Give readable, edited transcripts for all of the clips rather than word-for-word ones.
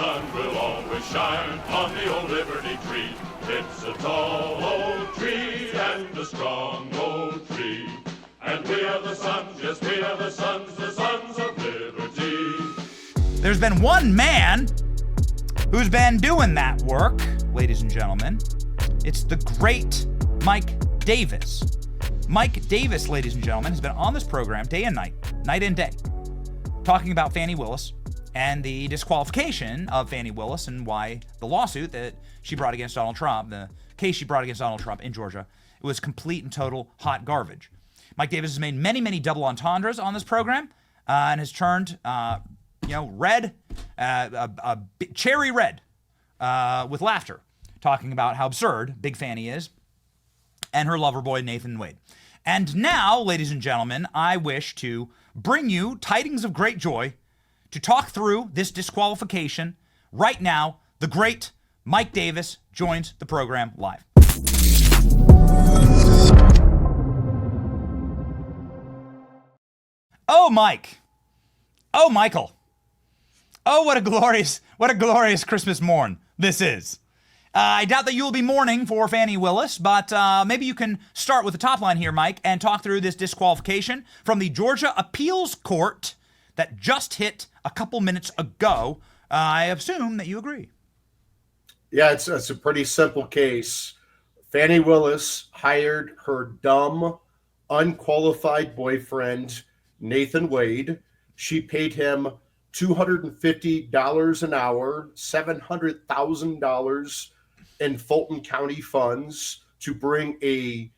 sun will always shine on the old Liberty tree. It's a tall old tree and a strong old tree. And we are the sons, yes, we are the sons of liberty. There's been one man who's been doing that work, ladies and gentlemen. It's the great Mike Davis. Mike Davis, ladies and gentlemen, has been on this program day and night and day, talking about Fani Willis and the disqualification of Fani Willis and why the lawsuit that she brought against Donald Trump, the case she brought against Donald Trump in Georgia, it was complete and total hot garbage. Mike Davis has made many, many double entendres on this program and has turned, red, cherry red with laughter, talking about how absurd Big Fani is and her lover boy, Nathan Wade. And now, ladies and gentlemen, I wish to bring you tidings of great joy to talk through this disqualification. Right now, the great Mike Davis joins the program live. Oh, Mike. Oh, Michael. Oh, what a glorious Christmas morn this is. I doubt that you will be mourning for Fani Willis, but maybe you can start with the top line here, Mike, and talk through this disqualification from the Georgia Appeals Court that just hit a couple minutes ago. I assume that you agree. Yeah, it's a pretty simple case. Fani Willis hired her dumb, unqualified boyfriend, Nathan Wade. She paid him $250 an hour, $700,000 in Fulton County funds to bring a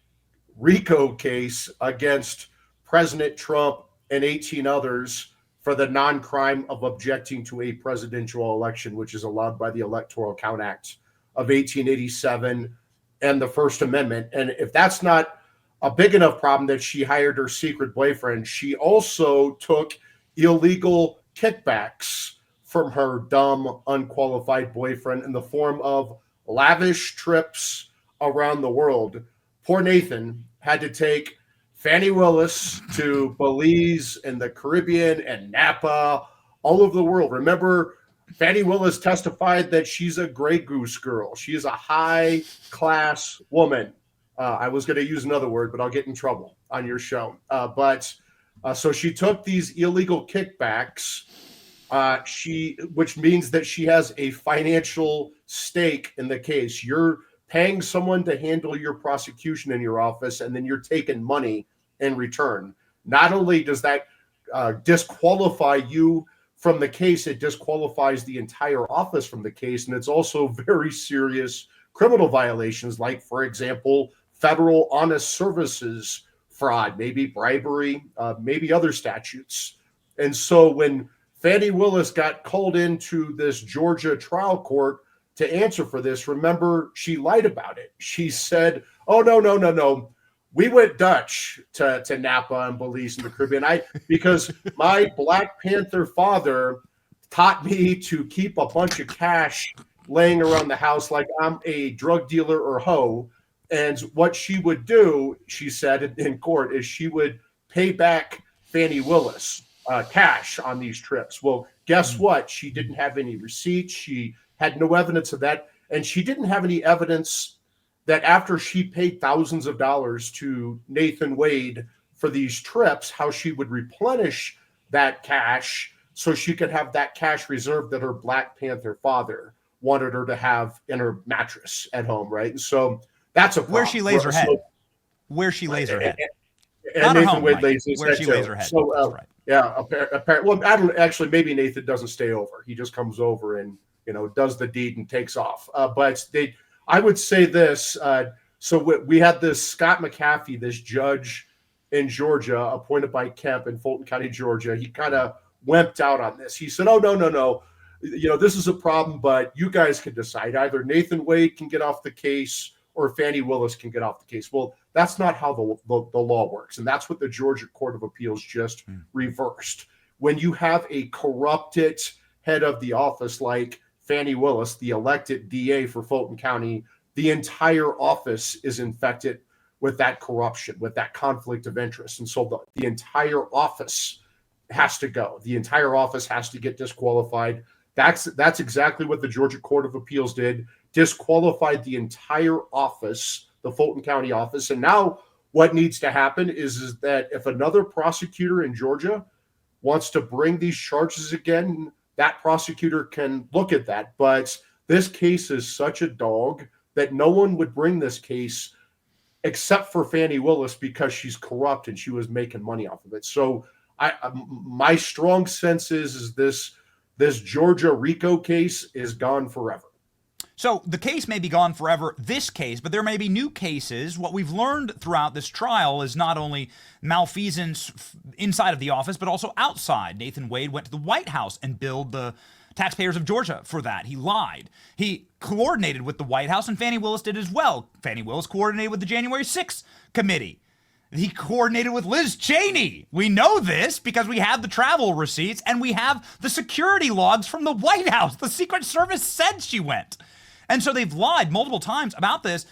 RICO case against President Trump and 18 others for the non-crime of objecting to a presidential election, which is allowed by the Electoral Count Act of 1887 and the First Amendment. And if that's not a big enough problem that she hired her secret boyfriend, she also took illegal kickbacks from her dumb, unqualified boyfriend in the form of lavish trips around the world. Poor Nathan had to take Fani Willis to Belize and the Caribbean and Napa, all over the world. Remember, Fani Willis testified that she's a Grey Goose girl. She is a high-class woman. I was going to use another word, but I'll get in trouble on your show. So she took these illegal kickbacks, which means that she has a financial stake in the case. You're paying someone to handle your prosecution in your office, and then you're taking money in return. Not only does that disqualify you from the case, it disqualifies the entire office from the case, and it's also very serious criminal violations, like, for example, federal honest services fraud, maybe bribery, maybe other statutes. And so when Fani Willis got called into this Georgia trial court to answer for this, remember, she lied about it. She said, oh, no. We went Dutch to Napa and Belize and the Caribbean because my Black Panther father taught me to keep a bunch of cash laying around the house like I'm a drug dealer or hoe. And what she would do, she said in court, is she would pay back Fani Willis cash on these trips. Well, guess what? She didn't have any receipts. She had no evidence of that. And she didn't have any evidence that after she paid thousands of dollars to Nathan Wade for these trips, how she would replenish that cash so she could have that cash reserved that her Black Panther father wanted her to have in her mattress at home, right? And so that's a problem. Where she lays her head. Where she lays her head. And Nathan Wade lays his head. Where she lays her head. So, that's right. Yeah, apparently. Well, I don't actually. Maybe Nathan doesn't stay over. He just comes over and does the deed and takes off. But I would say this. So we had this Scott McAfee, this judge in Georgia, appointed by Kemp in Fulton County, Georgia. He kind of wimped out on this. He said, "Oh no. This is a problem, but you guys can decide. Either Nathan Wade can get off the case or Fani Willis can get off the case." Well, that's not how the law works. And that's what the Georgia Court of Appeals just reversed. When you have a corrupted head of the office like Fani Willis, the elected DA for Fulton County, the entire office is infected with that corruption, with that conflict of interest. And so the entire office has to go. The entire office has to get disqualified. That's exactly what the Georgia Court of Appeals did, disqualified the entire office, the Fulton County office. And now what needs to happen is that if another prosecutor in Georgia wants to bring these charges again, that prosecutor can look at that. But this case is such a dog that no one would bring this case except for Fani Willis because she's corrupt and she was making money off of it. So my strong sense is this Georgia RICO case is gone forever. So the case may be gone forever, this case, but there may be new cases. What we've learned throughout this trial is not only malfeasance inside of the office, but also outside. Nathan Wade went to the White House and billed the taxpayers of Georgia for that. He lied. He coordinated with the White House, and Fani Willis did as well. Fani Willis coordinated with the January 6th committee. He coordinated with Liz Cheney. We know this because we have the travel receipts and we have the security logs from the White House. The Secret Service said she went. And so they've lied multiple times about this.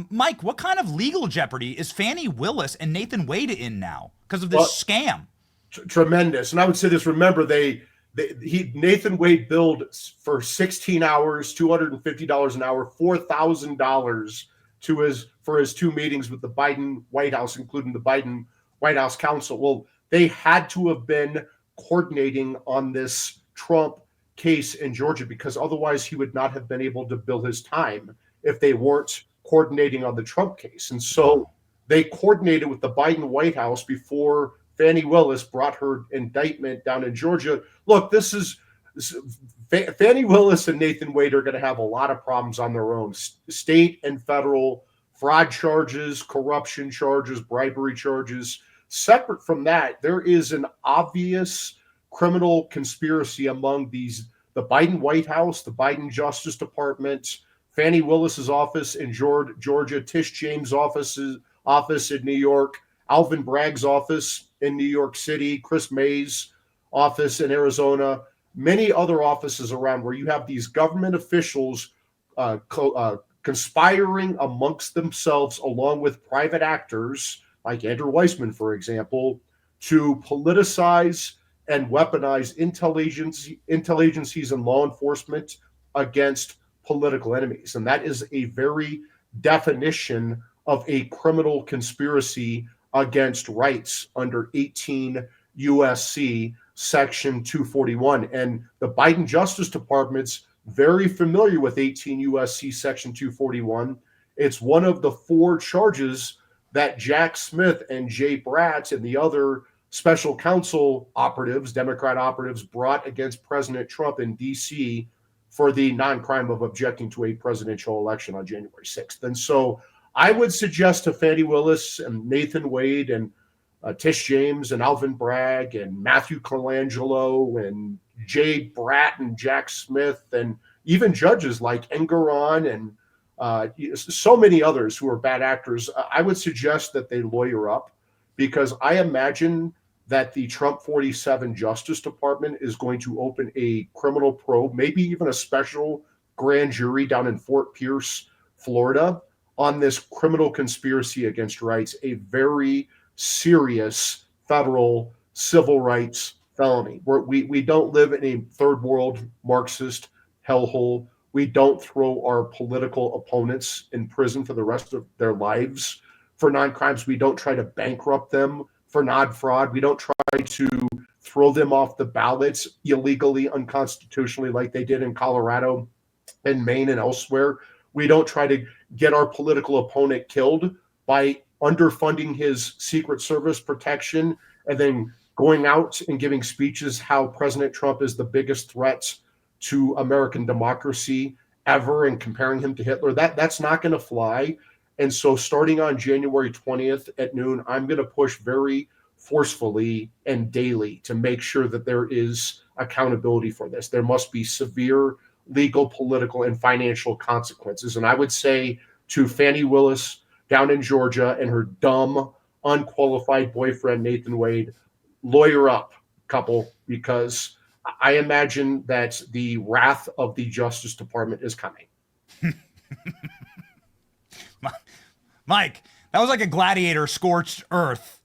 Mike, what kind of legal jeopardy is Fani Willis and Nathan Wade in now because of this scam? Tremendous. And I would say this, remember, Nathan Wade billed for 16 hours, $250 an hour, $4,000 for his two meetings with the Biden White House, including the Biden White House counsel. Well, they had to have been coordinating on this Trump case in Georgia because otherwise he would not have been able to bill his time if they weren't coordinating on the Trump case. And so they coordinated with the Biden White House before Fani Willis brought her indictment down in Georgia. Look, Fani Willis and Nathan Wade are going to have a lot of problems on their own. State and federal fraud charges, corruption charges, bribery charges. Separate from that, there is an obvious criminal conspiracy among the Biden White House, the Biden Justice Department, Fani Willis's office in Georgia, Tish James' office in New York, Alvin Bragg's office in New York City, Chris May's office in Arizona, many other offices around where you have these government officials conspiring amongst themselves along with private actors like Andrew Weissman, for example, to politicize and weaponize intel agencies and law enforcement against political enemies. And that is a very definition of a criminal conspiracy against rights under 18 USC Section 241. And the Biden Justice Department's very familiar with 18 USC Section 241. It's one of the 4 charges that Jack Smith and Jay Bratt and the other special counsel operatives, Democrat operatives, brought against President Trump in D.C. for the non-crime of objecting to a presidential election on January 6th. And so I would suggest to Fani Willis and Nathan Wade and Tish James and Alvin Bragg and Matthew Colangelo and Jay Bratt and Jack Smith and even judges like Engeron and so many others who are bad actors, I would suggest that they lawyer up, because I imagine that the Trump 47 Justice Department is going to open a criminal probe, maybe even a special grand jury down in Fort Pierce, Florida, on this criminal conspiracy against rights, a very serious federal civil rights felony. We don't live in a third world Marxist hellhole. We don't throw our political opponents in prison for the rest of their lives for non-crimes. We don't try to bankrupt them for non-fraud. We don't try to throw them off the ballots illegally, unconstitutionally, like they did in Colorado and Maine and elsewhere. We don't try to get our political opponent killed by underfunding his Secret Service protection and then going out and giving speeches how President Trump is the biggest threat to American democracy ever and comparing him to Hitler. That's not going to fly. And so starting on January 20th at noon, I'm going to push very forcefully and daily to make sure that there is accountability for this. There must be severe legal, political, and financial consequences. And I would say to Fani Willis down in Georgia and her dumb, unqualified boyfriend, Nathan Wade, lawyer up, couple, because I imagine that the wrath of the Justice Department is coming. Mike, that was like a gladiator scorched earth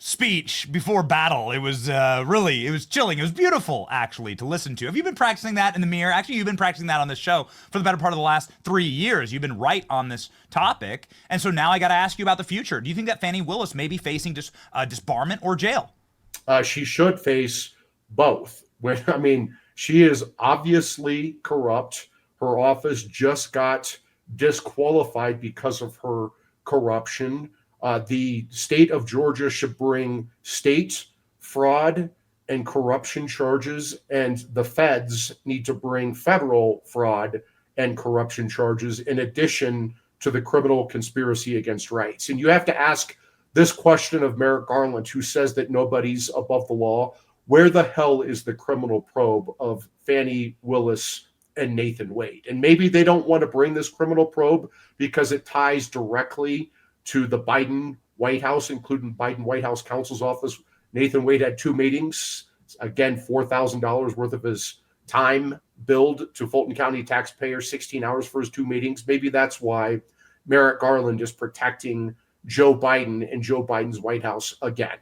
speech before battle. It was it was chilling. It was beautiful, actually, to listen to. Have you been practicing that in the mirror? Actually, you've been practicing that on this show for the better part of the last 3 years. You've been right on this topic. And so now I got to ask you about the future. Do you think that Fani Willis may be facing disbarment or jail? She should face both. I mean, she is obviously corrupt. Her office just got disqualified because of her corruption. The state of Georgia should bring state fraud and corruption charges, and the feds need to bring federal fraud and corruption charges in addition to the criminal conspiracy against rights. And you have to ask this question of Merrick Garland, who says that nobody's above the law. Where the hell is the criminal probe of Fani Willis and Nathan Wade? And maybe they don't want to bring this criminal probe because it ties directly to the Biden White House, including Biden White House counsel's office. Nathan Wade had 2 meetings, again, $4,000 worth of his time billed to Fulton County taxpayers, 16 hours for his 2 meetings. Maybe that's why Merrick Garland is protecting Joe Biden and Joe Biden's White House again.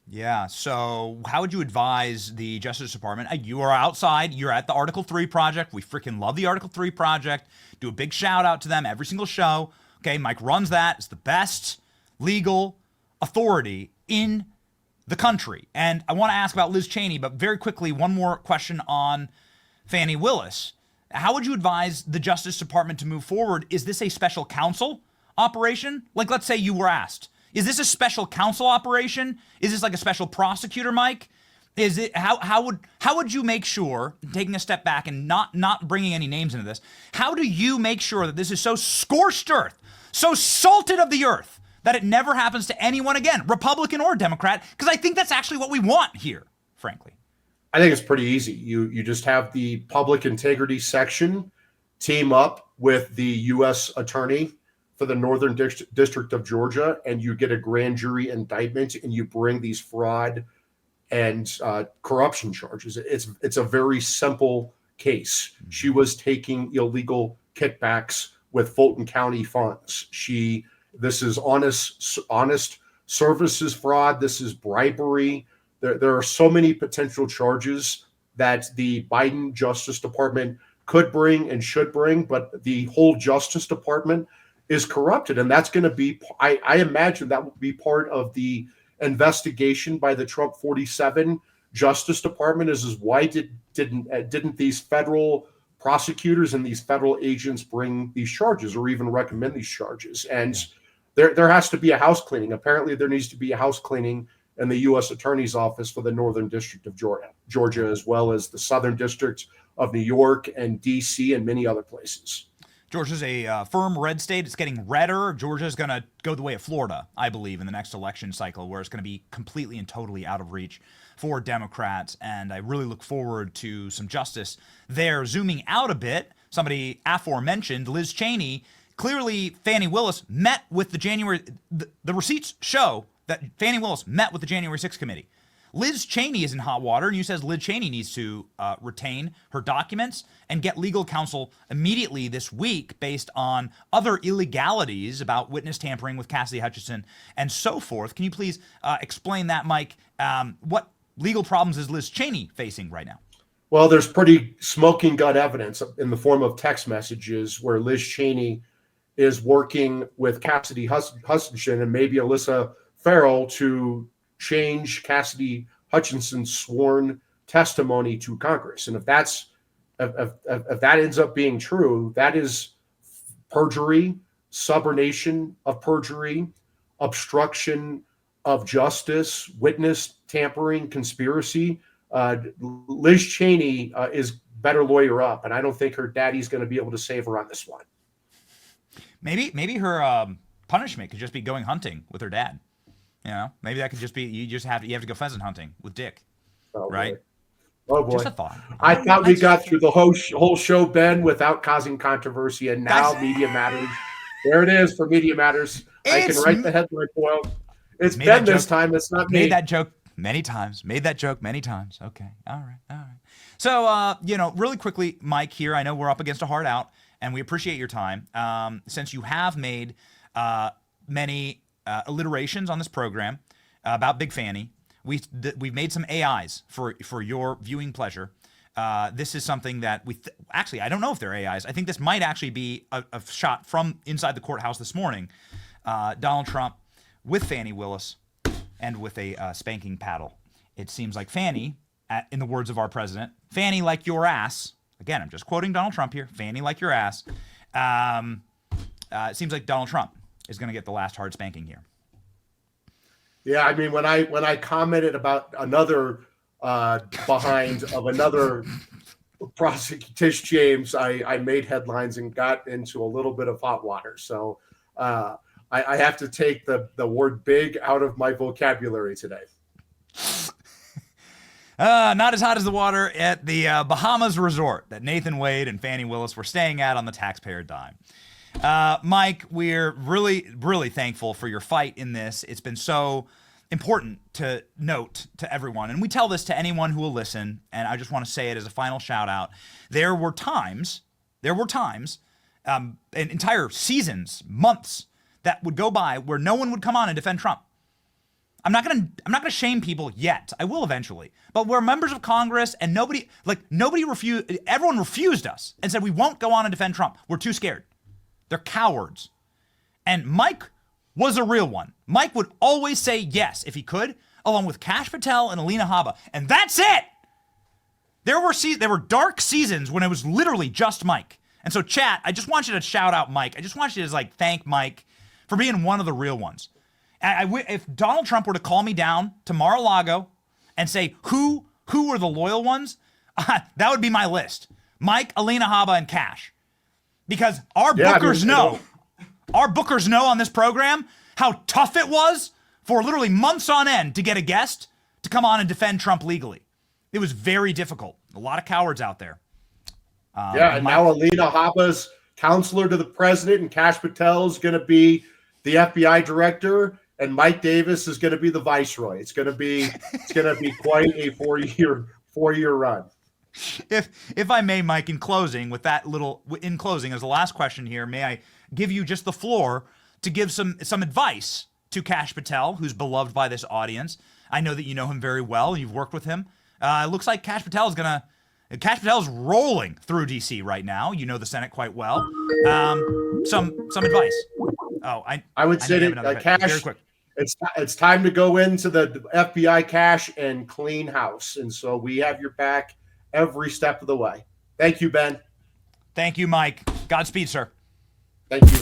Yeah, so how would you advise the Justice Department? You are outside. You're at the Article 3 Project. We freaking love the Article 3 Project. Do a big shout out to them every single show. Okay, Mike runs that. It's the best legal authority in the country. And I want to ask about Liz Cheney, but very quickly, one more question on Fani Willis. How would you advise the Justice Department to move forward? Is this a special counsel operation? Like, let's say you were asked, is this a special counsel operation? Is this like a special prosecutor, Mike? Is it how would you make sure, taking a step back and not bringing any names into this, how do you make sure that this is so scorched earth, so salted of the earth, that it never happens to anyone again, Republican or Democrat? Because I think that's actually what we want here, frankly. I think it's pretty easy. You just have the public integrity section team up with the U.S. attorney for the Northern District of Georgia, and you get a grand jury indictment, and you bring these fraud and corruption charges. It's a very simple case. She was taking illegal kickbacks with Fulton County funds. This is honest services fraud. This is bribery. There are so many potential charges that the Biden Justice Department could bring and should bring, but the whole Justice Department is corrupted, and that's going to be. I imagine that will be part of the investigation by the Trump 47 Justice Department. Is why didn't these federal prosecutors and these federal agents bring these charges or even recommend these charges? And there has to be a house cleaning. Apparently, there needs to be a house cleaning in the U.S. Attorney's Office for the Northern District of Georgia, as well as the Southern District of New York and D.C. and many other places. Georgia's a firm red state. It's getting redder. Georgia's going to go the way of Florida, I believe, in the next election cycle, where it's going to be completely and totally out of reach for Democrats. And I really look forward to some justice there. Zooming out a bit, somebody aforementioned, Liz Cheney, clearly Fani Willis met with the receipts show that Fani Willis met with the January 6th committee. Liz Cheney is in hot water, and you says Liz Cheney needs to retain her documents and get legal counsel immediately this week based on other illegalities about witness tampering with Cassidy Hutchinson and so forth. Can you please explain that, Mike? What legal problems is Liz Cheney facing right now? Well, there's pretty smoking gun evidence in the form of text messages where Liz Cheney is working with Cassidy Hutchinson and maybe Alyssa Farrell to change Cassidy Hutchinson's sworn testimony to Congress. And if that ends up being true, that is perjury, subornation of perjury, obstruction of justice, witness tampering, conspiracy. Liz Cheney is better lawyer up, and I don't think her daddy's going to be able to save her on this one. Maybe her punishment could just be going hunting with her dad. You know, maybe that could just be you have to go pheasant hunting with Dick, right? Boy. Oh boy! Just a thought. I thought we got through the whole show, Ben, without causing controversy, and now Media Matters. There it is for Media Matters. I can write the headline for it. It's Ben this time. It's not me. Made that joke many times. Okay. All right. So, really quickly, Mike, here, I know we're up against a hard out, and we appreciate your time. Since you have made many alliterations on this program, about Big Fani. We've made some AIs for your viewing pleasure. This is something that actually, I don't know if they're AIs. I think this might actually be a shot from inside the courthouse this morning. Donald Trump with Fani Willis and with a spanking paddle. It seems like Fani, in the words of our president, Fani like your ass. Again, I'm just quoting Donald Trump here. Fani like your ass. It seems like Donald Trump is going to get the last hard spanking here. Yeah, I mean, when I commented about another behind of another prosecutor, Tish James, I made headlines and got into a little bit of hot water. So I have to take the word big out of my vocabulary today. Not as hot as the water at the Bahamas resort that Nathan Wade and Fani Willis were staying at on the taxpayer dime. Mike, we're really, really thankful for your fight in this. It's been so important to note to everyone, and we tell this to anyone who will listen, and I just want to say it as a final shout out. There were times, entire seasons, months that would go by where no one would come on and defend Trump. I'm not gonna shame people yet. I will eventually. But we're members of Congress, and everyone refused us and said we won't go on and defend Trump. We're too scared. They're cowards. And Mike was a real one. Mike would always say yes if he could, along with Kash Patel and Alina Habba. And that's it. There were dark seasons when it was literally just Mike. And so, chat, I just want you to shout out Mike. I just want you to thank Mike for being one of the real ones. If Donald Trump were to call me down to Mar-a-Lago and say who were the loyal ones, that would be my list. Mike, Alina Habba, and Kash. Because our bookers know on this program how tough it was for literally months on end to get a guest to come on and defend Trump legally. It was very difficult. A lot of cowards out there. And now Alina Habba's counselor to the president, and Kash Patel is going to be the FBI director, and Mike Davis is going to be the viceroy. It's going to be quite a four-year run. If I may, Mike, in closing, as the last question here, may I give you just the floor to give some advice to Kash Patel, who's beloved by this audience. I know that you know him very well and you've worked with him. It looks like Kash Patel is rolling through DC right now. You know the Senate quite well. Some advice. I would say that Kash, very quick. It's time to go into the FBI Kash and clean house, and so we have your back every step of the way. Thank you, Ben. Thank you, Mike. Godspeed, sir. Thank you.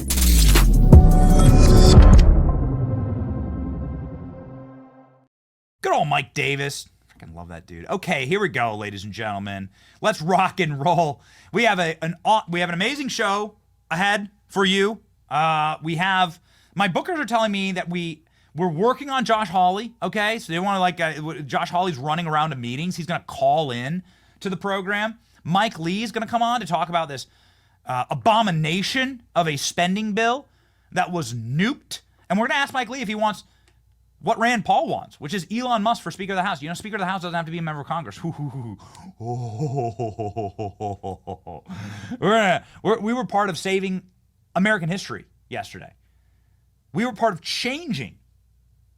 Good old Mike Davis. Freaking love that dude. Okay, here we go, ladies and gentlemen. Let's rock and roll. We have an amazing show ahead for you. My bookers are telling me that we're working on Josh Hawley. Okay, so they want to Josh Hawley's running around to meetings. He's going to call in to the program. Mike Lee is going to come on to talk about this abomination of a spending bill that was nuked. And we're going to ask Mike Lee if he wants what Rand Paul wants, which is Elon Musk for Speaker of the House. You know, Speaker of the House doesn't have to be a member of Congress. We were part of saving American history yesterday. We were part of changing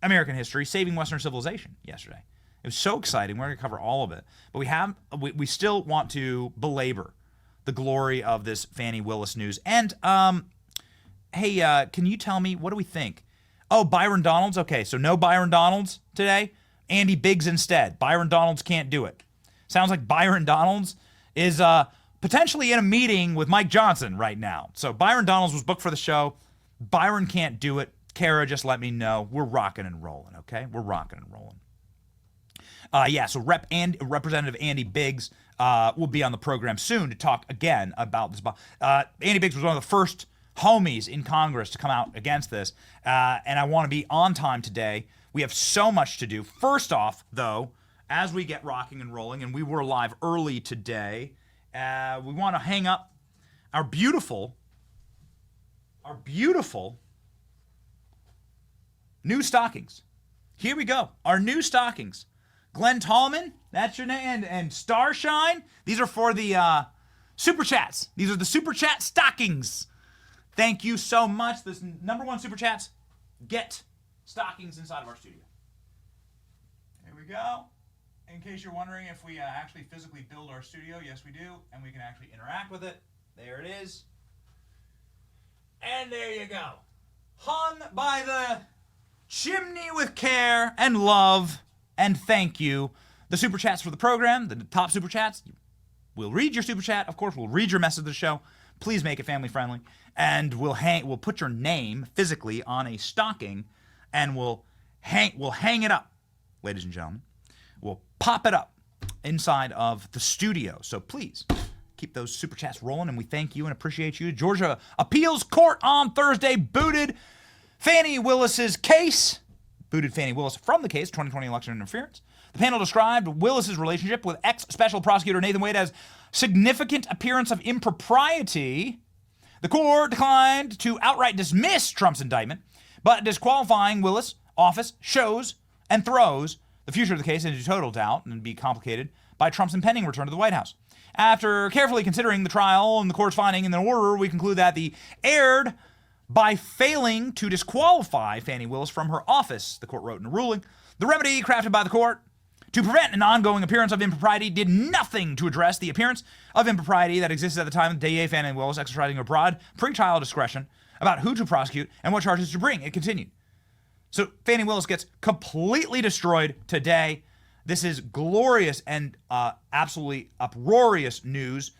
American history, saving Western civilization yesterday. It was so exciting. We're going to cover all of it. But we still want to belabor the glory of this Fani Willis news. And, hey, can you tell me, what do we think? Oh, Byron Donalds? Okay, so no Byron Donalds today. Andy Biggs instead. Byron Donalds can't do it. Sounds like Byron Donalds is potentially in a meeting with Mike Johnson right now. So Byron Donalds was booked for the show. Byron can't do it. Kara, just let me know. We're rocking and rolling, okay? We're rocking and rolling. So Representative Andy Biggs will be on the program soon to talk again about this. Andy Biggs was one of the first homies in Congress to come out against this, and I want to be on time today. We have so much to do. First off, though, as we get rocking and rolling, and we were live early today, we want to hang up our beautiful new stockings. Here we go. Our new stockings. Glenn Tallman, that's your name, and Starshine. These are for the Super Chats. These are the Super Chat stockings. Thank you so much. This number one Super Chats, get stockings inside of our studio. go. In case you're wondering if we actually physically build our studio, yes we do, and we can actually interact with it. There it is. And there you go. Hung by the chimney with care and love and thank you. The super chats for the program, the top super chats, we'll read your super chat. Of course, we'll read your message of the show. Please make it family friendly. And we'll put your name physically on a stocking and we'll hang it up, ladies and gentlemen. We'll pop it up inside of the studio. So please keep those super chats rolling, and we thank you and appreciate you. Georgia Appeals Court on Thursday booted Fani Willis's case. Booted Fani Willis from the case, 2020 election interference. The panel described Willis's relationship with ex-special prosecutor Nathan Wade as significant appearance of impropriety. The court declined to outright dismiss Trump's indictment, but disqualifying Willis' office shows and throws the future of the case into total doubt and be complicated by Trump's impending return to the White House. After carefully considering the trial and the court's finding in the order, we conclude that the erred by failing to disqualify Fani Willis from her office, the court wrote in a ruling. The remedy crafted by the court to prevent an ongoing appearance of impropriety did nothing to address the appearance of impropriety that existed at the time of DA Fani Willis exercising her broad pre-trial discretion about who to prosecute and what charges to bring. It continued. So Fani Willis gets completely destroyed today. This is glorious and absolutely uproarious news.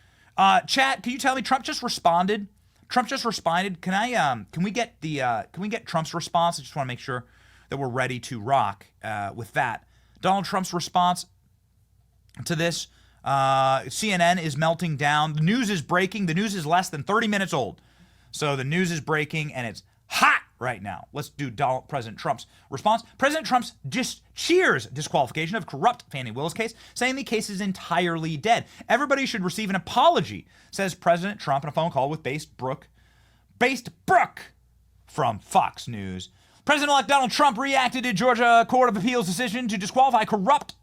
Chat, can you tell me Trump just responded? Trump just responded. Can we get Trump's response? I just want to make sure that we're ready to rock with that. Donald Trump's response to this. CNN is melting down. The news is breaking. The news is less than 30 minutes old. So the news is breaking and it's hot right now. Let's do President Trump's response. President Trump just cheers disqualification of corrupt Fani Willis case, saying the case is entirely dead. Everybody should receive an apology, says President Trump in a phone call with Based Brook from Fox News. President-elect Donald Trump reacted to Georgia Court of Appeals' decision to disqualify corrupt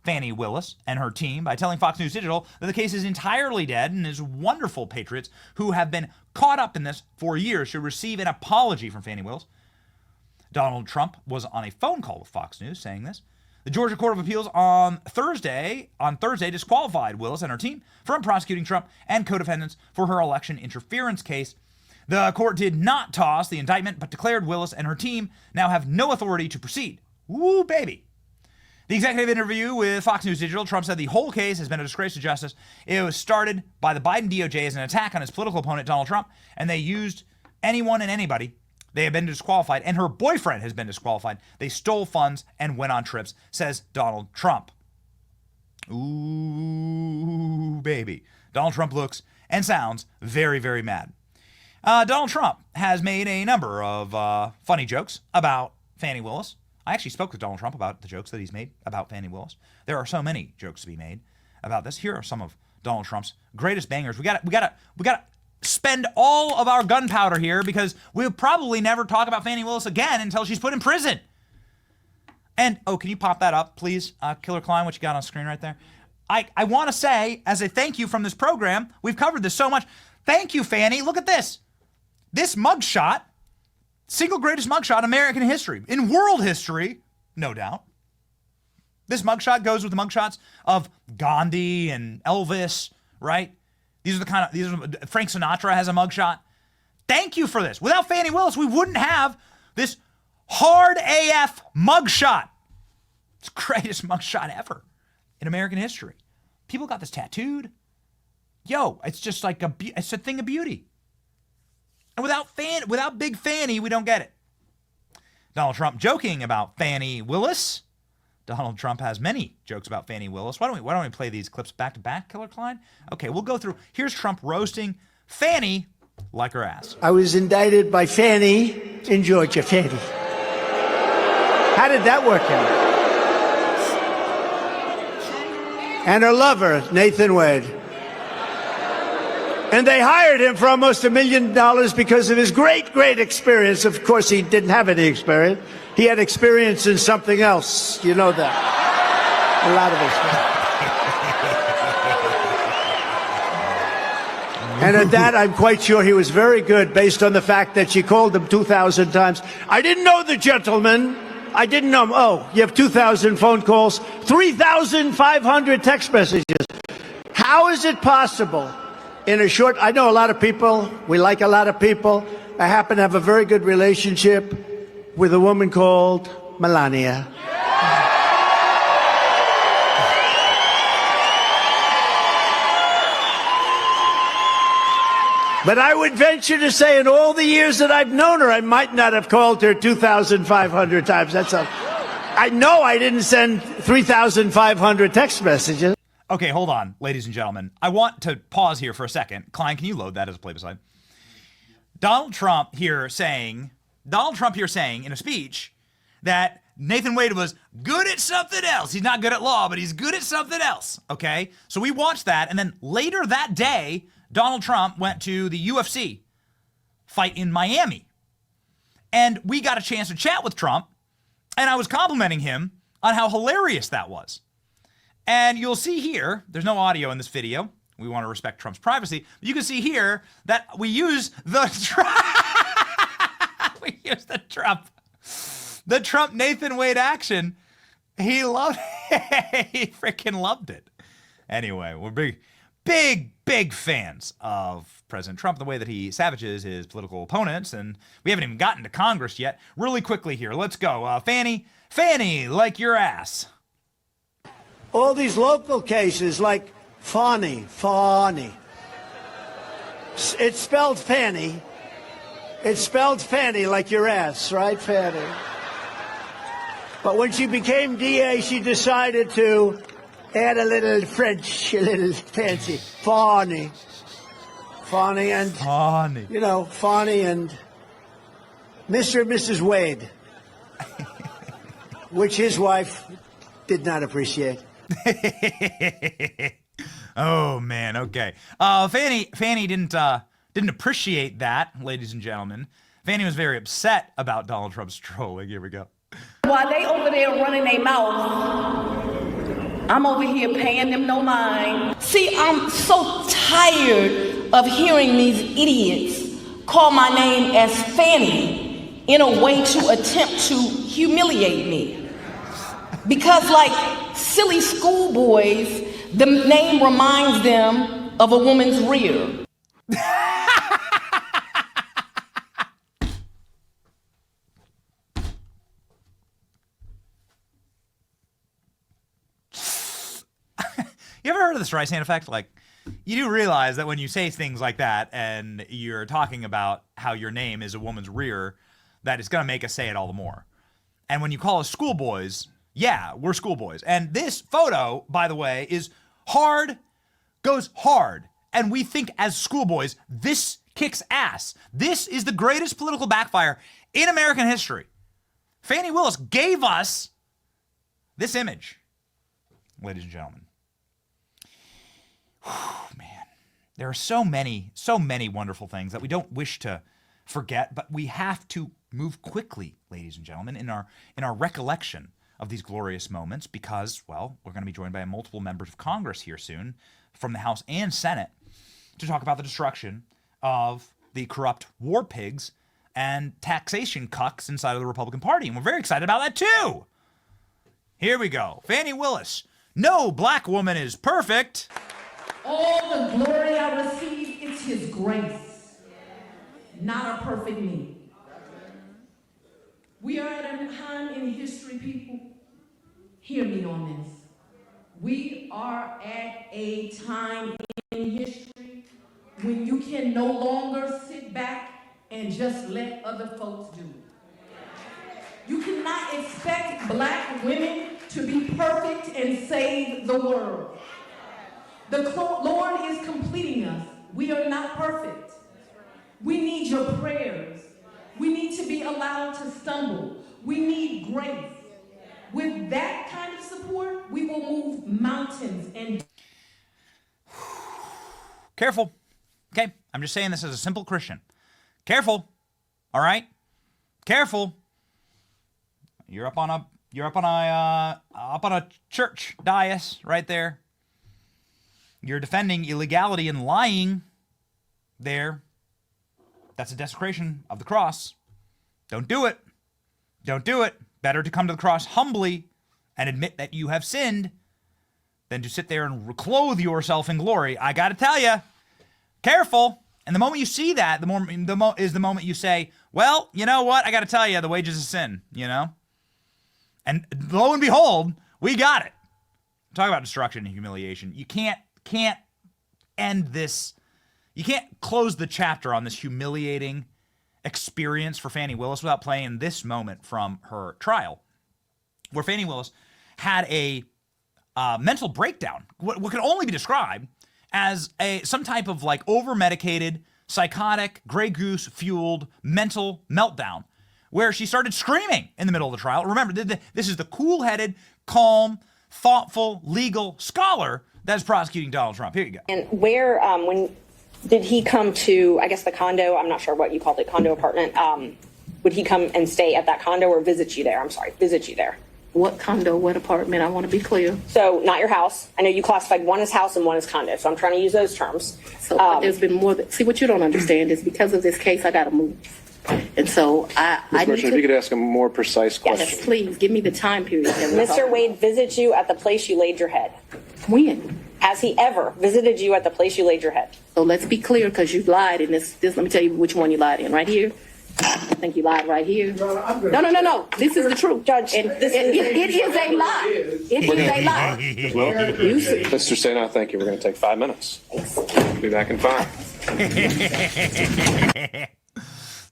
Fani Willis and her team by telling Fox News Digital that the case is entirely dead, and his wonderful patriots who have been caught up in this for years should receive an apology from Fani Willis. Donald Trump was on a phone call with Fox News saying this. The Georgia Court of Appeals on Thursday disqualified Willis and her team from prosecuting Trump and co-defendants for her election interference case. The court did not toss the indictment, but declared Willis and her team now have no authority to proceed. Woo, baby. The executive interview with Fox News Digital, Trump said the whole case has been a disgrace to justice. It was started by the Biden DOJ as an attack on his political opponent, Donald Trump, and they used anyone and anybody. They have been disqualified, and her boyfriend has been disqualified. They stole funds and went on trips, says Donald Trump. Ooh, baby. Donald Trump looks and sounds very, very mad. Donald Trump has made a number of funny jokes about Fani Willis. I actually spoke with Donald Trump about the jokes that he's made about Fani Willis. There are so many jokes to be made about this. Here are some of Donald Trump's greatest bangers. We gotta spend all of our gunpowder here because we'll probably never talk about Fani Willis again until she's put in prison. And can you pop that up, please, Killer Klein? What you got on screen right there? I want to say, as a thank you from this program, we've covered this so much. Thank you, Fani. Look at this. This mugshot. Single greatest mugshot in American history, in world history, no doubt. This mugshot goes with the mugshots of Gandhi and Elvis, right? These are Frank Sinatra has a mugshot. Thank you for this. Without Fani Willis, we wouldn't have this hard AF mugshot. It's the greatest mugshot ever in American history. People got this tattooed. Yo, it's just like it's a thing of beauty. And without Big Fani, we don't get it. Donald Trump joking about Fani Willis. Donald Trump has many jokes about Fani Willis. Why don't we play these clips back to back, Killer Klein? Okay, we'll go through. Here's Trump roasting Fani like her ass. I was indicted by Fani in Georgia. Fani. How did that work out? And her lover, Nathan Wade. And they hired him for almost $1 million because of his great experience. Of course, he didn't have any experience. He had experience in something else. You know that. A lot of experience. And at that, I'm quite sure he was very good based on the fact that she called him 2,000 times. I didn't know the gentleman. I didn't know him. Oh, you have 2,000 phone calls 3,500 text messages. How is it possible in a short... I know a lot of people. We like a lot of people. I happen to have a very good relationship with a woman called Melania. But I would venture to say in all the years that I've known her, I might not have called her 2,500 times. That's all. I know I didn't send 3,500 text messages. Okay, hold on, ladies and gentlemen. I want to pause here for a second. Klein, can you load that as a play-beside? Donald Trump here saying in a speech that Nathan Wade was good at something else. He's not good at law, but he's good at something else, okay? So we watched that, and then later that day, Donald Trump went to the UFC fight in Miami. And we got a chance to chat with Trump, and I was complimenting him on how hilarious that was. And you'll see here, there's no audio in this video. We want to respect Trump's privacy. You can see here that we use the Trump Nathan Wade action. He loved it. He freaking loved it. Anyway, we're big fans of President Trump, the way that he savages his political opponents, and we haven't even gotten to Congress yet. Really quickly here, let's go. Fani, like your ass. All these local cases like Fani. It's spelled Fanny. It's spelled Fanny like your ass, right, Fanny? But when she became DA, she decided to add a little French, a little fancy. Fani and, you know, Fani and Mr. and Mrs. Wade, which his wife did not appreciate. Oh man, okay. Fani didn't appreciate that, ladies and gentlemen. Fani was very upset about Donald Trump's trolling. Here we go. While they over there running their mouth, I'm over here paying them no mind. See, I'm so tired of hearing these idiots call my name as Fanny in a way to attempt to humiliate me. Because like silly schoolboys, the name reminds them of a woman's rear. You ever heard of the Streisand effect? Like, you do realize that when you say things like that and you're talking about how your name is a woman's rear, that it's going to make us say it all the more. And when you call us schoolboys, yeah, we're schoolboys. And this photo, by the way, is hard, goes hard. And we think as schoolboys, this kicks ass. This is the greatest political backfire in American history. Fani Willis gave us this image, ladies and gentlemen. Whew, man, there are so many wonderful things that we don't wish to forget, but we have to move quickly, ladies and gentlemen, in our recollection of these glorious moments, because, well, we're going to be joined by multiple members of Congress here soon from the House and Senate to talk about the destruction of the corrupt war pigs and taxation cucks inside of the Republican Party, and we're very excited about that too. Here we go. Fani Willis. No black woman is perfect. All the glory I receive, it's his grace, not a perfect me. We are at a time in history, people. Hear me on this. We are at a time in history when you can no longer sit back and just let other folks do it. You cannot expect black women to be perfect and save the world. The Lord is completing us. We are not perfect. We need your prayers. We need to be allowed to stumble. We need grace. With that kind of support, we will move mountains and... Careful. Okay, I'm just saying this as a simple Christian. Careful. All right? Careful. You're up on a church dais right there. You're defending illegality and lying there. That's a desecration of the cross. Don't do it. Don't do it. Better to come to the cross humbly and admit that you have sinned than to sit there and clothe yourself in glory. I got to tell you, careful. And the moment you see that, the moment you say, well, you know what? I got to tell you, the wages of sin, you know? And lo and behold, we got it. Talk about destruction and humiliation. You can't end this. You can't close the chapter on this humiliating experience for Fani Willis without playing this moment from her trial, where Fani Willis had a mental breakdown, what can only be described as some type of like over-medicated, psychotic, Grey Goose fueled mental meltdown, where she started screaming in the middle of the trial. Remember, this is the cool-headed, calm, thoughtful, legal scholar that's prosecuting Donald Trump. Here you go. And where, when did he come to, I guess, the condo? I'm not sure what you called it, condo apartment. Would he come and stay at that condo or visit you there? I'm sorry, visit you there. What condo, what apartment? I want to be clear. So not your house. I know you classified one as house and one as condo. So I'm trying to use those terms. So there's been more. See, what you don't understand is because of this case, I got to move. And so I need if you could ask a more precise question. Yes, please give me the time period. Mr. Wade visits you at the place you laid your head. When? Has he ever visited you at the place you laid your head? So let's be clear, because you lied in this. Let me tell you which one you lied in. Right here. I think you lied right here. No. This is the truth, Judge. And it is a lie. It is a lie. Well, Mr. Sena, thank you. We're going to take 5 minutes. Be back in 5.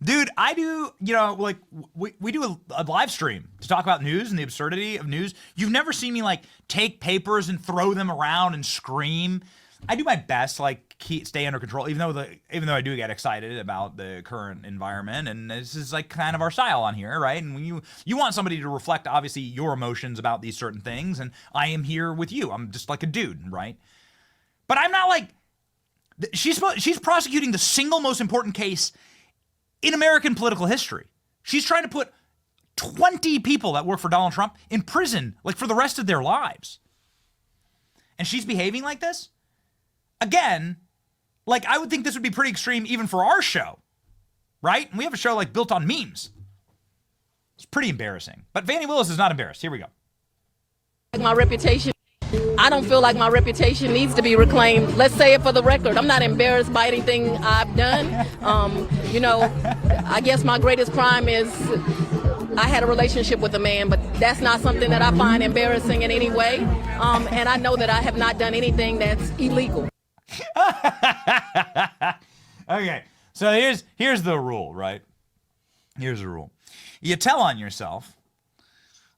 Dude, I do, like, we do a live stream to talk about news and the absurdity of news. You've never seen me, like, take papers and throw them around and scream. I do my best to, like, stay under control, even though I do get excited about the current environment, and this is, like, kind of our style on here, right? And when you want somebody to reflect, obviously, your emotions about these certain things, and I am here with you. I'm just like a dude, right? But I'm not, like, she's prosecuting the single most important case in American political history. She's trying to put 20 people that work for Donald Trump in prison, like, for the rest of their lives. And she's behaving like this? Again, like, I would think this would be pretty extreme even for our show, right? And we have a show, like, built on memes. It's pretty embarrassing. But Fani Willis is not embarrassed. Here we go. My reputation. I don't feel like my reputation needs to be reclaimed. Let's say it for the record. I'm not embarrassed by anything I've done. I guess my greatest crime is I had a relationship with a man, but that's not something that I find embarrassing in any way. And I know that I have not done anything that's illegal. Okay, so here's the rule, right? Here's the rule. You tell on yourself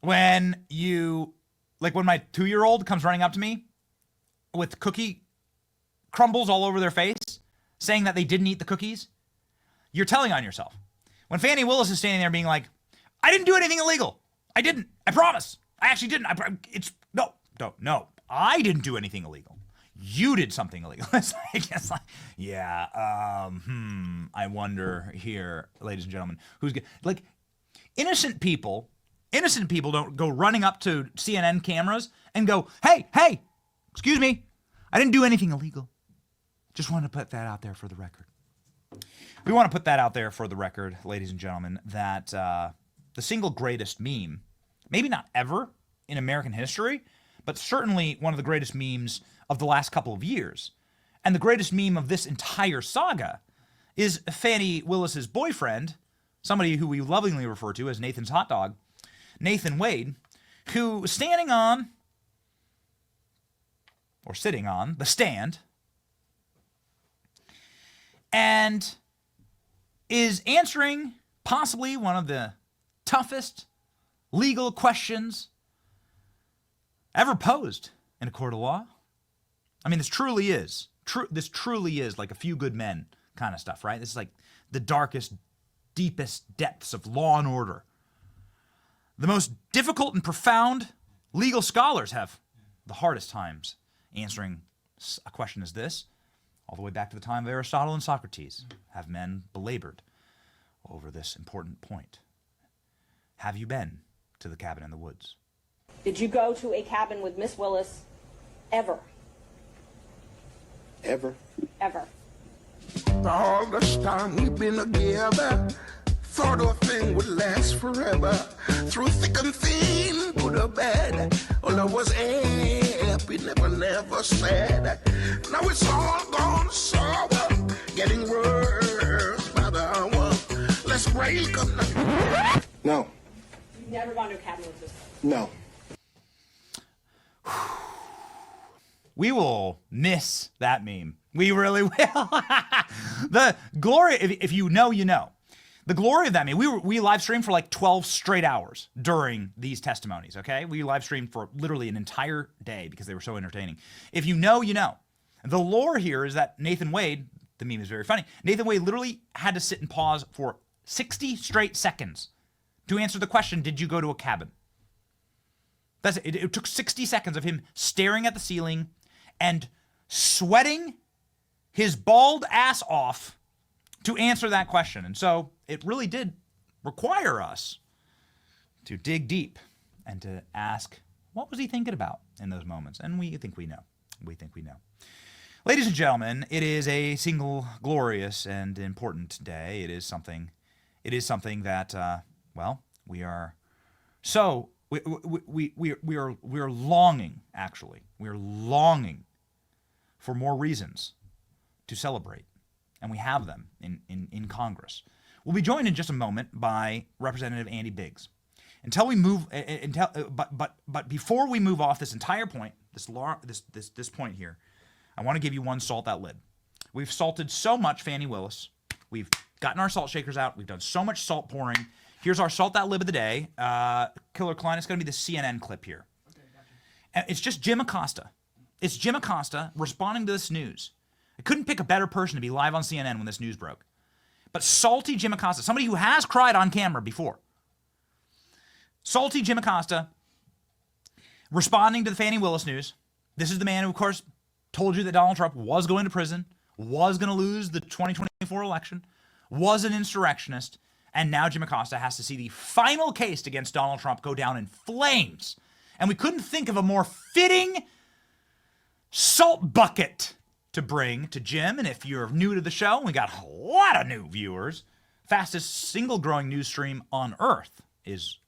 when my 2-year-old comes running up to me with cookie crumbles all over their face, saying that they didn't eat the cookies. You're telling on yourself. When Fani Willis is standing there being like, I didn't do anything illegal. I didn't. I promise. I actually didn't. No. I didn't do anything illegal. You did something illegal. I wonder here, ladies and gentlemen, like, innocent people don't go running up to CNN cameras and go, hey, excuse me, I didn't do anything illegal. Just want to put that out there for the record. We want to put that out there for the record, ladies and gentlemen, that the single greatest meme, maybe not ever in American history, but certainly one of the greatest memes of the last couple of years, and the greatest meme of this entire saga, is Fani Willis's boyfriend, somebody who we lovingly refer to as Nathan's hot dog, Nathan Wade, who was sitting on the stand and is answering possibly one of the toughest legal questions ever posed in a court of law. I mean, this truly is like A Few Good Men kind of stuff, right? This is like the darkest, deepest depths of law and order. The most difficult and profound legal scholars have the hardest times answering a question as this. All the way back to the time of Aristotle and Socrates have men belabored over this important point. Have you been to the cabin in the woods? Did you go to a cabin with Miss Willis ever? Ever? Ever. All the time we've been together, Thought a thing would last forever. Through thick and thin, good or bad. All I was happy, never sad. Now it's all gone sour, getting worse by the hour. Let's break up now. No. You've never gone to a cabinet with this? No. We will miss that meme. We really will. The glory, if you know, you know. The glory of that meme, we live streamed for like 12 straight hours during these testimonies, okay? We live streamed for literally an entire day because they were so entertaining. If you know, you know. The lore here is that Nathan Wade, the meme is very funny, Nathan Wade literally had to sit and pause for 60 straight seconds to answer the question, did you go to a cabin? That's it. It took 60 seconds of him staring at the ceiling and sweating his bald ass off to answer that question. And so it really did require us to dig deep and to ask, what was he thinking about in those moments? And we think we know. We think we know. Ladies and gentlemen, it is a single glorious and important day. It is something that, well, we are so... We are longing, actually. We are longing for more reasons to celebrate, and we have them in Congress. We'll be joined in just a moment by Representative Andy Biggs. Until we move, but before we move off this entire point, this point here, I want to give you one salt that lid. We've salted so much Fani Willis. We've gotten our salt shakers out. We've done so much salt pouring. Here's our salt that lib of the day. Killer Klein, it's going to be the CNN clip here. Okay, gotcha. It's just Jim Acosta. It's Jim Acosta responding to this news. I couldn't pick a better person to be live on CNN when this news broke. But salty Jim Acosta, somebody who has cried on camera before. Salty Jim Acosta responding to the Fani Willis news. This is the man who, of course, told you that Donald Trump was going to prison, was going to lose the 2024 election, was an insurrectionist. And now Jim Acosta has to see the final case against Donald Trump go down in flames. And we couldn't think of a more fitting salt bucket to bring to Jim. And if you're new to the show, we got a lot of new viewers. Fastest single growing news stream on earth is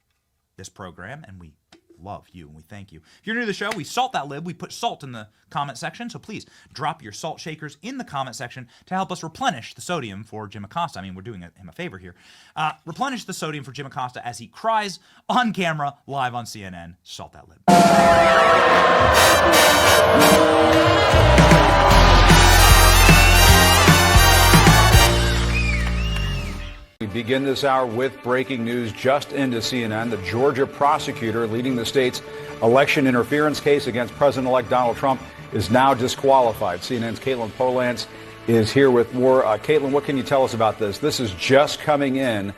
this program. And we love you and we thank you. If you're new to the show, we salt that lid. We put salt in the comment section. So please drop your salt shakers in the comment section to help us replenish the sodium for Jim Acosta. I mean, we're doing him a favor here. Replenish the sodium for Jim Acosta as he cries on camera live on CNN. Salt that lid. We begin this hour with breaking news just into CNN. The Georgia prosecutor leading the state's election interference case against President-elect Donald Trump is now disqualified. CNN's Caitlin Polance is here with more. Caitlin, what can you tell us about this? This is just coming in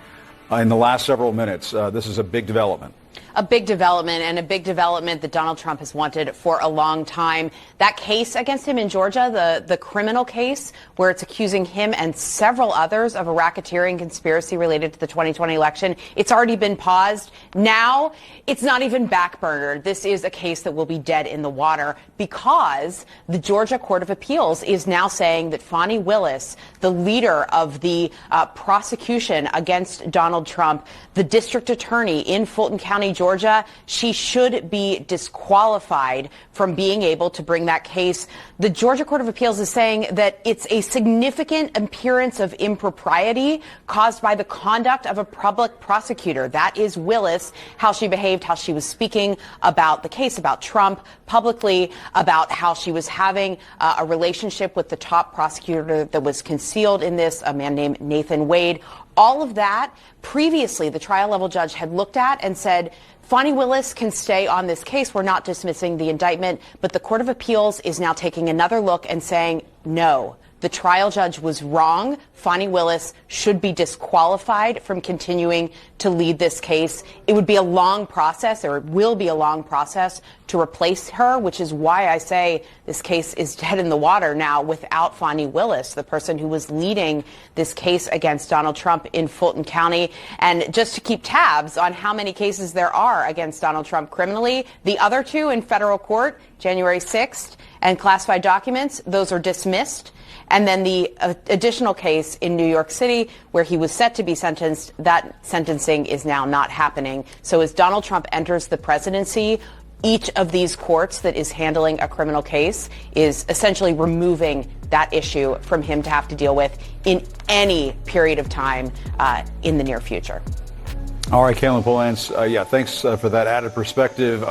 the last several minutes. This is a big development. A big development, and a big development that Donald Trump has wanted for a long time. That case against him in Georgia, the criminal case, where it's accusing him and several others of a racketeering conspiracy related to the 2020 election, it's already been paused. Now, it's not even backburnered. This is a case that will be dead in the water because the Georgia Court of Appeals is now saying that Fani Willis, the leader of the prosecution against Donald Trump, the district attorney in Fulton County, Georgia, she should be disqualified from being able to bring that case. The Georgia Court of Appeals is saying that it's a significant appearance of impropriety caused by the conduct of a public prosecutor. That is Willis, how she behaved, how she was speaking about the case, about Trump publicly, about how she was having a relationship with the top prosecutor that was concealed in this, a man named Nathan Wade. All of that, previously, the trial level judge had looked at and said, Fani Willis can stay on this case. We're not dismissing the indictment. But the Court of Appeals is now taking another look and saying, no, the trial judge was wrong. Fani Willis should be disqualified from continuing to lead this case. It would be a long process, or it will be a long process, to replace her, which is why I say this case is dead in the water now without Fani Willis, the person who was leading this case against Donald Trump in Fulton County. And just to keep tabs on how many cases there are against Donald Trump criminally, the other two in federal court, January 6th, and classified documents, those are dismissed. And then the additional case in New York City where he was set to be sentenced, that sentencing is now not happening. So as Donald Trump enters the presidency, each of these courts that is handling a criminal case is essentially removing that issue from him to have to deal with in any period of time in the near future. All right, Kaylin Polance, thanks for that added perspective.